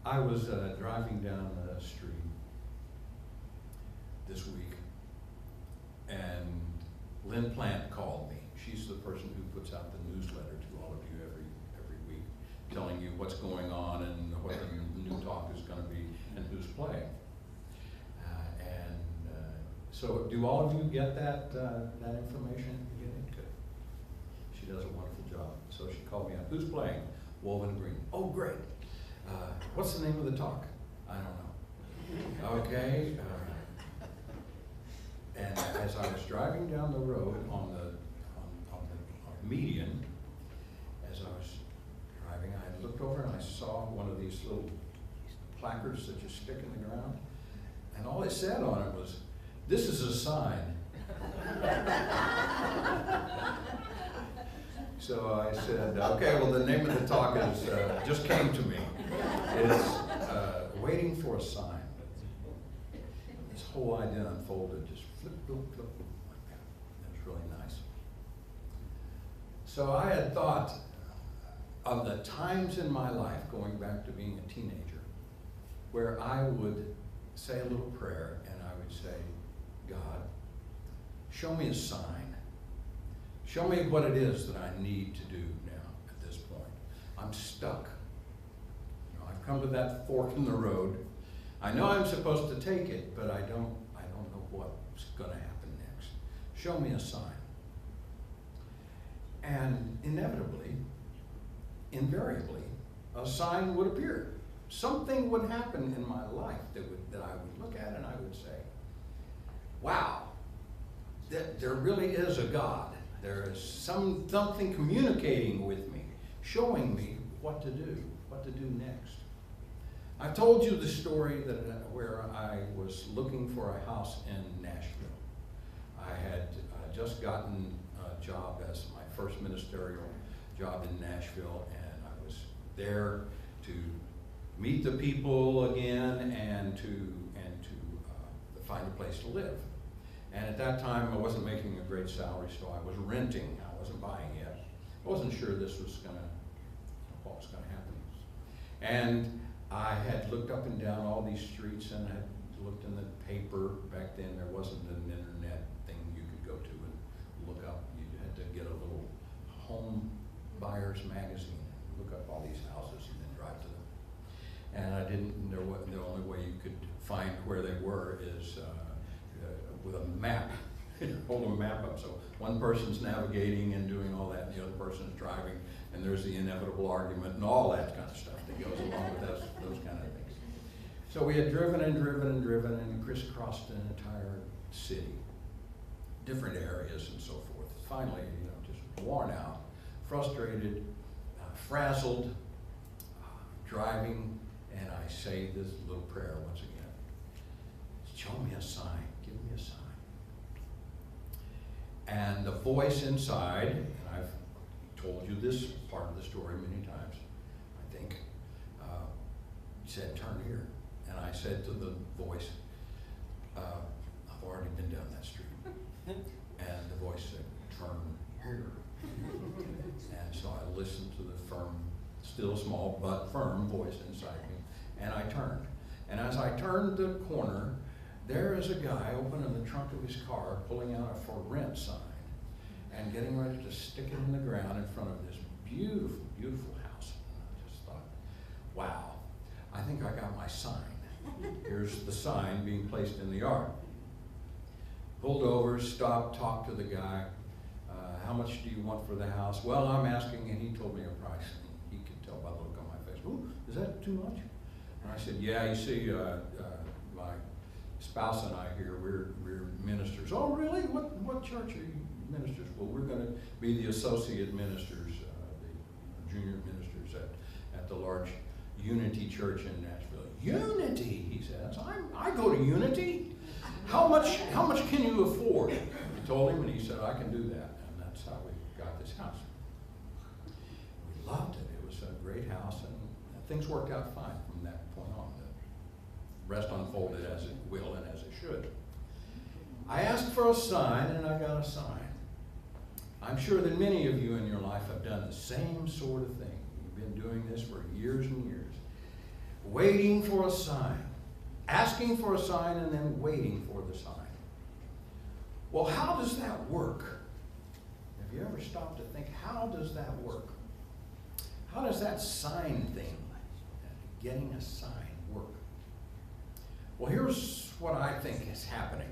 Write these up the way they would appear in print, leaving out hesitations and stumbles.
I was driving down the street this week, and Lynn Plant called me. She's the person who puts out the newsletter to all of you every week, telling you what's going on and what the new talk is going to be and who's playing. So do all of you get that information? You get it? Good. She does a wonderful job. So she called me up. Who's playing? Woven Green. Oh, great. What's the name of the talk? I don't know. Okay. And as I was driving down the road on the median, as I was driving, I looked over and I saw one of these little placards that you stick in the ground, and all it said on it was, "This is a sign." So I said, okay, well, the name of the talk is, just came to me. It's Waiting for a Sign. This whole idea unfolded, just flip, flip, flip, like that. It was really nice. So I had thought of the times in my life, going back to being a teenager, where I would say a little prayer and I would say, God, show me a sign. Show me what it is that I need to do now at this point. I'm stuck. You know, I've come to that fork in the road. I know I'm supposed to take it, but I don't know what's going to happen next. Show me a sign. And inevitably, invariably, a sign would appear. Something would happen in my life that I would look at and I would say, wow, there really is a God. There is something communicating with me, showing me what to do next. I've told you the story where I was looking for a house in Nashville. I had just gotten a job as my first ministerial job in Nashville, and I was there to meet the people again and to find a place to live. And at that time, I wasn't making a great salary, so I was renting. I wasn't buying yet. I wasn't sure this was what was gonna happen. And I had looked up and down all these streets and had looked in the paper. Back then, there wasn't an internet thing you could go to and look up. You had to get a little home buyer's magazine, look up all these houses and then drive to them. And I didn't know the only way you could find where they were is with a map. Hold a map up, so one person's navigating and doing all that, and the other person's driving, and there's the inevitable argument and all that kind of stuff that goes along with those kind of things. So we had driven and crisscrossed an entire city, different areas and so forth. Finally, just worn out, frustrated, frazzled, driving, and I say this little prayer once again. Show me a sign. Give me a sign. And the voice inside, and I've told you this part of the story many times, I think, said, turn here. And I said to the voice, I've already been down that street. And the voice said, turn here. And so I listened to the firm, still small but firm voice inside me, and I turned. And as I turned the corner, there is a guy opening the trunk of his car, pulling out a for rent sign, and getting ready to stick it in the ground in front of this beautiful, beautiful house. And I just thought, wow, I think I got my sign. Here's the sign being placed in the yard. Pulled over, stopped, talked to the guy. How much do you want for the house? Well, I'm asking, and he told me a price. And he could tell by the look on my face, ooh, is that too much? And I said, yeah, you see, my spouse and I here, we're ministers. Oh, really? What church are you ministers? Well, we're going to be the associate ministers, the junior ministers at the large Unity Church in Nashville. Unity, he says. I go to Unity. How much can you afford? I told him, and he said, I can do that. And that's how we got this house. We loved it. It was a great house, and things worked out fine from that point on. The rest unfolded as it will and as it should. I asked for a sign, and I got a sign. I'm sure that many of you in your life have done the same sort of thing. You've been doing this for years and years. Waiting for a sign. Asking for a sign and then waiting for the sign. Well, how does that work? Have you ever stopped to think, how does that work? How does that sign thing, getting a sign, work? Well, here's what I think is happening.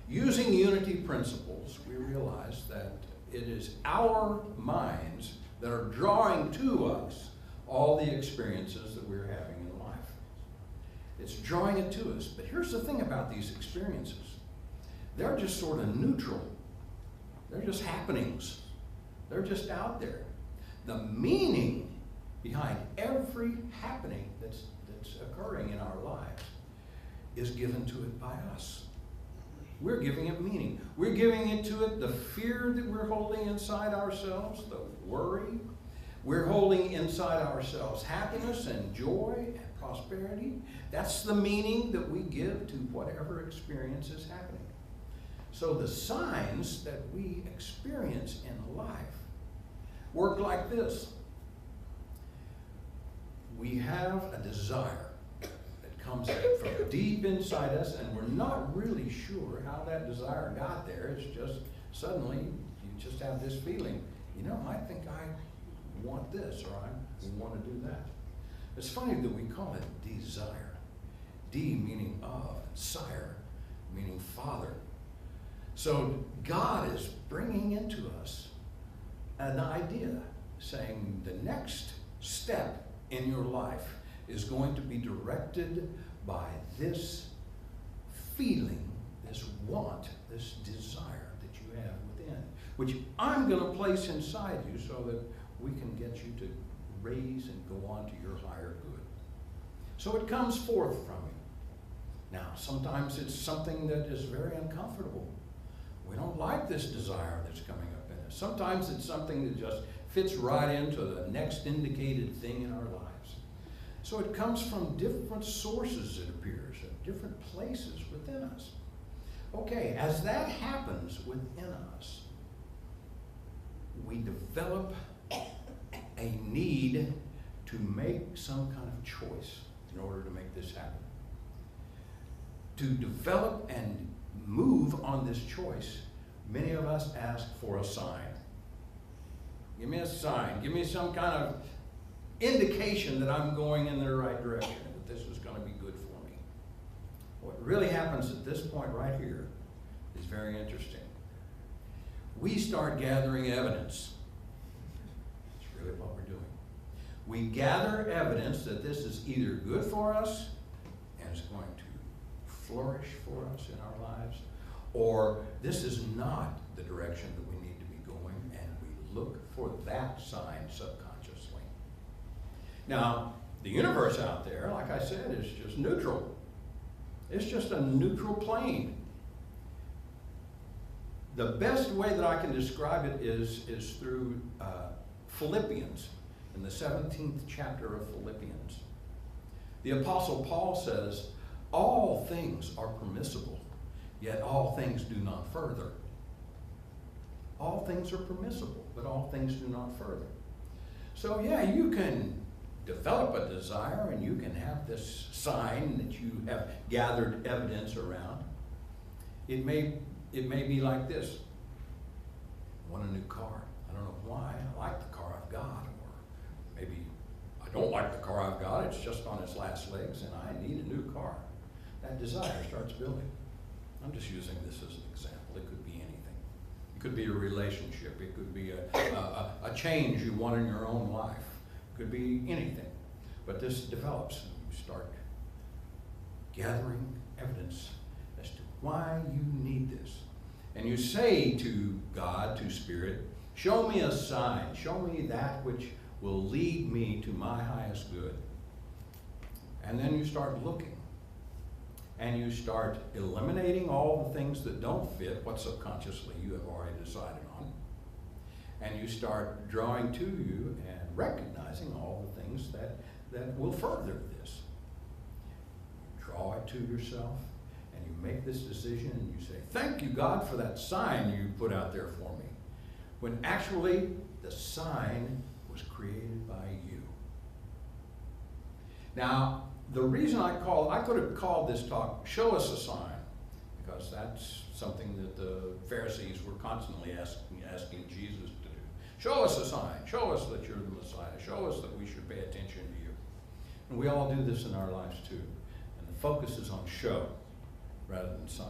Using unity principles, we realize that it is our minds that are drawing to us all the experiences that we're having in life. It's drawing it to us. But here's the thing about these experiences. They're just sort of neutral. They're just happenings. They're just out there. The meaning behind every happening that's occurring in our lives is given to it by us. We're giving it meaning. We're giving it to it the fear that we're holding inside ourselves, the worry. We're holding inside ourselves happiness and joy and prosperity. That's the meaning that we give to whatever experience is happening. So the signs that we experience in life work like this. We have a desire that comes from deep inside us, and we're not really sure how that desire got there. It's just suddenly you just have this feeling, I think I want this, or I want to do that. It's funny that we call it desire. D meaning of, sire meaning father. So God is bringing into us an idea, saying the next step in your life is going to be directed by this feeling, this want, this desire that you have within, which I'm going to place inside you so that we can get you to raise and go on to your higher good. So it comes forth from you. Now, sometimes it's something that is very uncomfortable. We don't like this desire that's coming up in us. Sometimes it's something that just fits right into the next indicated thing in our lives. So it comes from different sources, it appears, at different places within us. Okay, as that happens within us, we develop a need to make some kind of choice in order to make this happen. To develop and move on this choice, many of us ask for a sign. Give me a sign. Give me some kind of indication that I'm going in the right direction, that this is going to be good for me. What really happens at this point right here is very interesting. We start gathering evidence. That's really what we're doing. We gather evidence that this is either good for us and is going to flourish for us in our lives, or this is not the direction that we need to be going, and we look for that sign subconsciously. Now, the universe out there, like I said, is just neutral. It's just a neutral plane. The best way that I can describe it is through Philippians, in the 17th chapter of Philippians. The Apostle Paul says, all things are permissible, yet all things do not further. All things are permissible, but all things do not further. So yeah, you can develop a desire and you can have this sign that you have gathered evidence around. It may be like this. I want a new car. I don't know why. I like the car I've got. Or maybe I don't like the car I've got. It's just on its last legs and I need a new car. That desire starts building. I'm just using this as an example. It could be anything. It could be a relationship. It could be a change you want in your own life. It could be anything. But this develops and you start gathering evidence as to why you need this. And you say to God, to Spirit, show me a sign. Show me that which will lead me to my highest good. And then you start looking. And you start eliminating all the things that don't fit what subconsciously you have already decided on. And you start drawing to you and recognizing all the things that will further this. You draw it to yourself and you make this decision and you say, thank you, God, for that sign you put out there for me. When actually the sign was created by you. Now, the reason I could have called this talk, Show Us a Sign, because that's something that the Pharisees were constantly asking Jesus to do. Show us a sign. Show us that you're the Messiah. Show us that we should pay attention to you. And we all do this in our lives too. And the focus is on show rather than sign.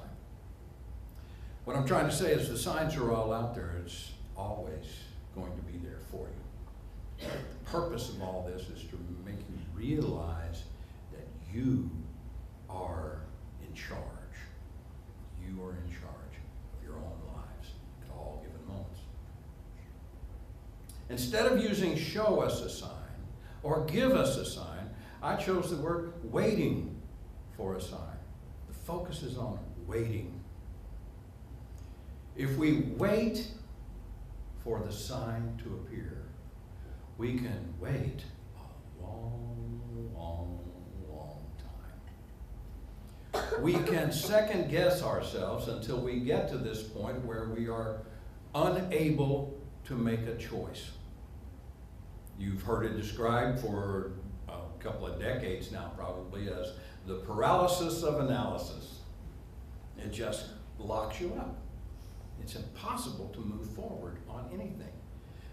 What I'm trying to say is the signs are all out there. It's always going to be there for you. The purpose of all this is to make you realize that you are in charge. You are in charge of your own lives at all given moments. Instead of using show us a sign or give us a sign, I chose the word waiting for a sign. The focus is on waiting. If we wait for the sign to appear, we can wait a long, long, long time. We can second guess ourselves until we get to this point where we are unable to make a choice. You've heard it described for a couple of decades now probably as the paralysis of analysis. It just locks you up. It's impossible to move forward on anything.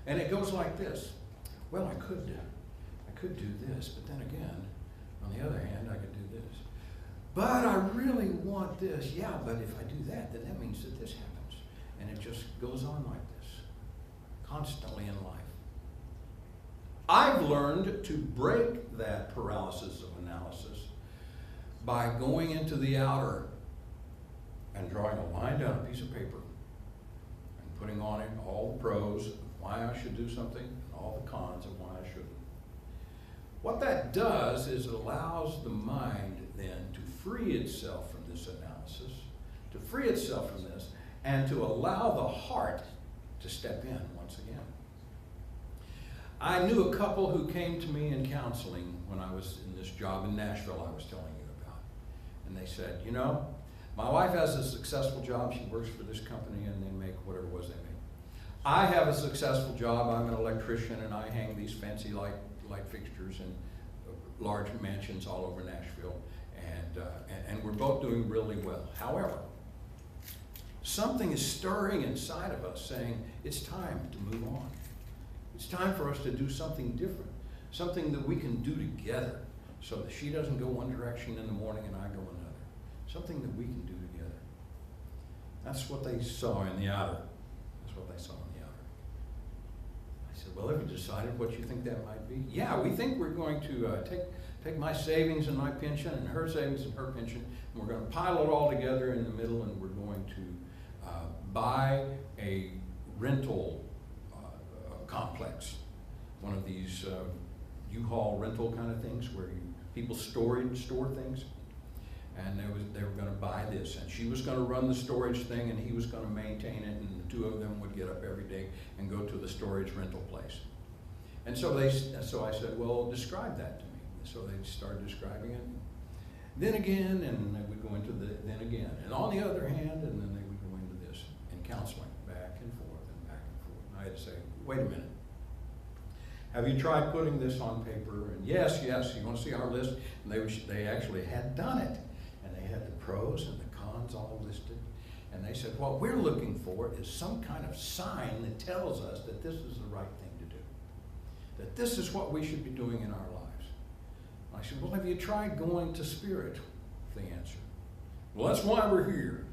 And it goes like this. Well, I could do this, but then again, on the other hand, I could do this. But I really want this. Yeah, but if I do that, then that means that this happens. And it just goes on like this, constantly in life. I've learned to break that paralysis of analysis by going into the outer and drawing a line down a piece of paper and putting on it all the pros of why I should do something and all the cons of why I shouldn't. What that does is it allows the mind then to free itself from this analysis, to free itself from this, and to allow the heart to step in once again. I knew a couple who came to me in counseling when I was in this job in Nashville I was telling you about. And they said, you know, my wife has a successful job. She works for this company and they make whatever it was they make. I have a successful job. I'm an electrician and I hang these fancy light fixtures in large mansions all over Nashville. And we're both doing really well. However, something is stirring inside of us saying it's time to move on. It's time for us to do something different, something that we can do together so that she doesn't go one direction in the morning and I go another. Something that we can do together. That's what they saw in the outer. That's what they saw in the outer. I said, well, have you decided what you think that might be? Yeah, we think we're going to take my savings and my pension and her savings and her pension, and we're going to pile it all together in the middle, and we're going to buy a rental complex, one of these U-Haul rental kind of things where people store things. And they were going to buy this, and she was going to run the storage thing, and he was going to maintain it, and the two of them would get up every day and go to the storage rental place. And so I said, well, describe that to me. So they started describing it. Then again, and they would go into the then again, and on the other hand, and then they would go into this in counseling, back and forth and back and forth. And I had to say, wait a minute. Have you tried putting this on paper? And yes, you want to see our list? And they actually had done it. And they had the pros and the cons all listed. And they said, what we're looking for is some kind of sign that tells us that this is the right thing to do. That this is what we should be doing in our lives. I said, well, have you tried going to Spirit? They answered. Well, that's why we're here.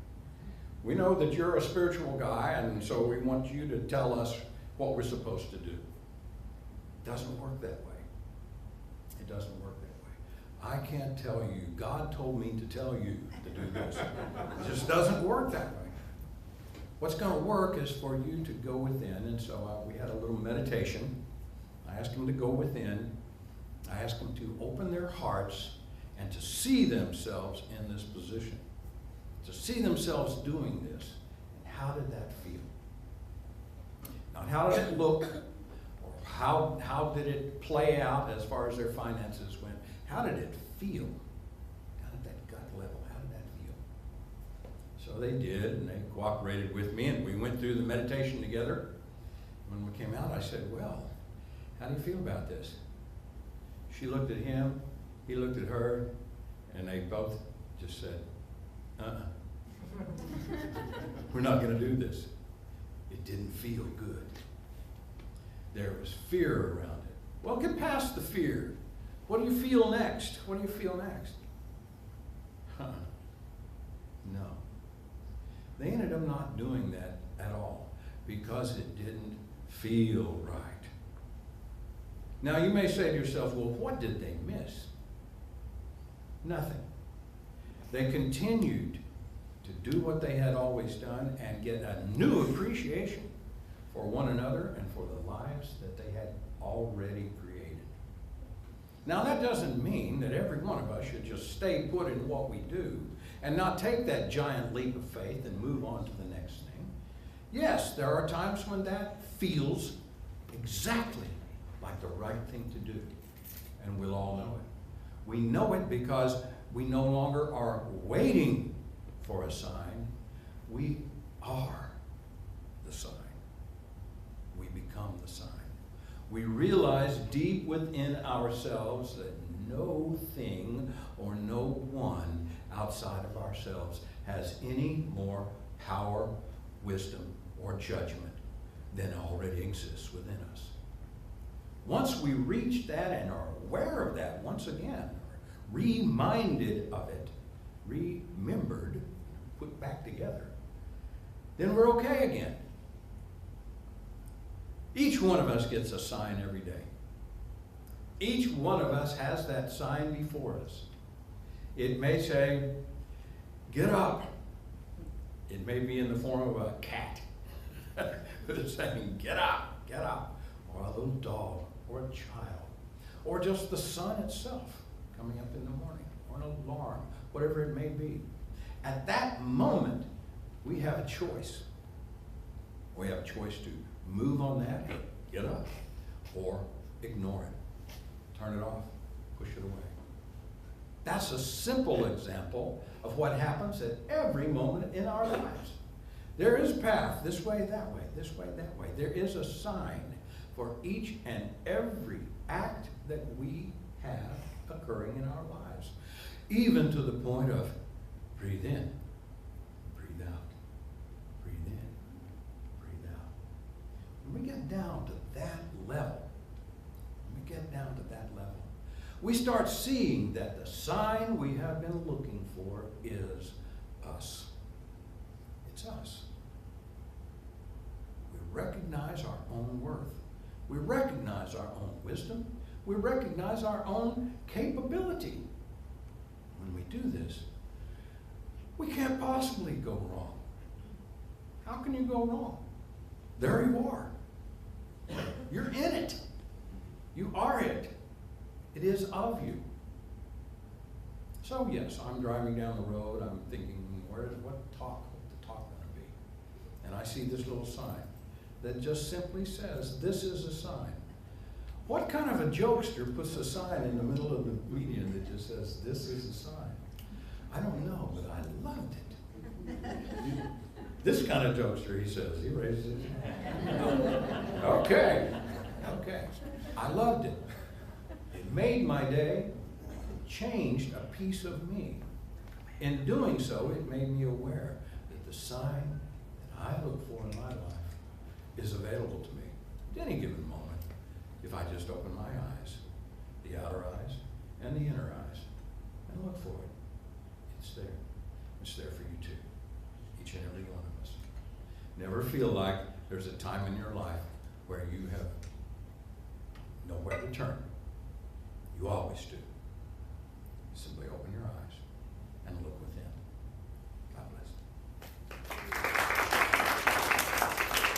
We know that you're a spiritual guy, and so we want you to tell us what we're supposed to do. It doesn't work that way. It doesn't work that way. I can't tell you. God told me to tell you to do this. It just doesn't work that way. What's going to work is for you to go within, and so we had a little meditation. I asked them to go within. I asked them to open their hearts and to see themselves in this position, to see themselves doing this. And how did that feel? Not how did it look, or how did it play out as far as their finances went. How did it feel? Down at that gut level, how did that feel? So they did, and they cooperated with me, and we went through the meditation together. When we came out, I said, well, how do you feel about this? She looked at him, He looked at her, and they both just said, we're not going to do this. It didn't feel good. There was fear around it. Well, get past the fear. What do you feel next? What do you feel next? No. They ended up not doing that at all because it didn't feel right. Now, you may say to yourself, well, what did they miss? Nothing. They continued to do what they had always done and get a new appreciation for one another and for the lives that they had already created. Now, that doesn't mean that every one of us should just stay put in what we do and not take that giant leap of faith and move on to the next thing. Yes, there are times when that feels exactly like the right thing to do, and we'll all know it. We know it because we no longer are waiting for a sign. We are the sign. We become the sign. We realize deep within ourselves that no thing or no one outside of ourselves has any more power, wisdom, or judgment than already exists within us. Once we reach that and are aware of that once again, reminded of it, remembered, put back together, then we're okay again. Each one of us gets a sign every day. Each one of us has that sign before us. It may say, get up. It may be in the form of a cat who's saying, get up, or a little dog, or a child, or just the sun itself coming up in the morning, or an alarm, whatever it may be. At that moment, we have a choice. We have a choice to move on that, get up, or ignore it, turn it off, push it away. That's a simple example of what happens at every moment in our lives. There is a path, this way, that way, this way, that way. There is a sign for each and every act that we have occurring in our lives, even to the point of breathe in, breathe out, breathe in, breathe out. When we get down to that level, we start seeing that the sign we have been looking for is us. It's us. We recognize our own worth. We recognize our own wisdom. We recognize our own capability. When we do this, we can't possibly go wrong. How can you go wrong? There you are. You're in it. You are it. It is of you. So yes, I'm driving down the road. I'm thinking, what's the talk going to be? And I see this little sign that just simply says, this is a sign. What kind of a jokester puts a sign in the middle of the median that just says, this is a sign? I don't know, but I loved it. This kind of jokester, he says, he raises his hand. Okay. I loved it. It made my day. It changed a piece of me. In doing so, it made me aware that the sign that I look for in my life is available to me at any given moment if I just open my eyes, the outer eyes and the inner eyes, and look for it. It's there. It's there for you too, each and every one of us. Never feel like there's a time in your life where you have nowhere to turn. You always do.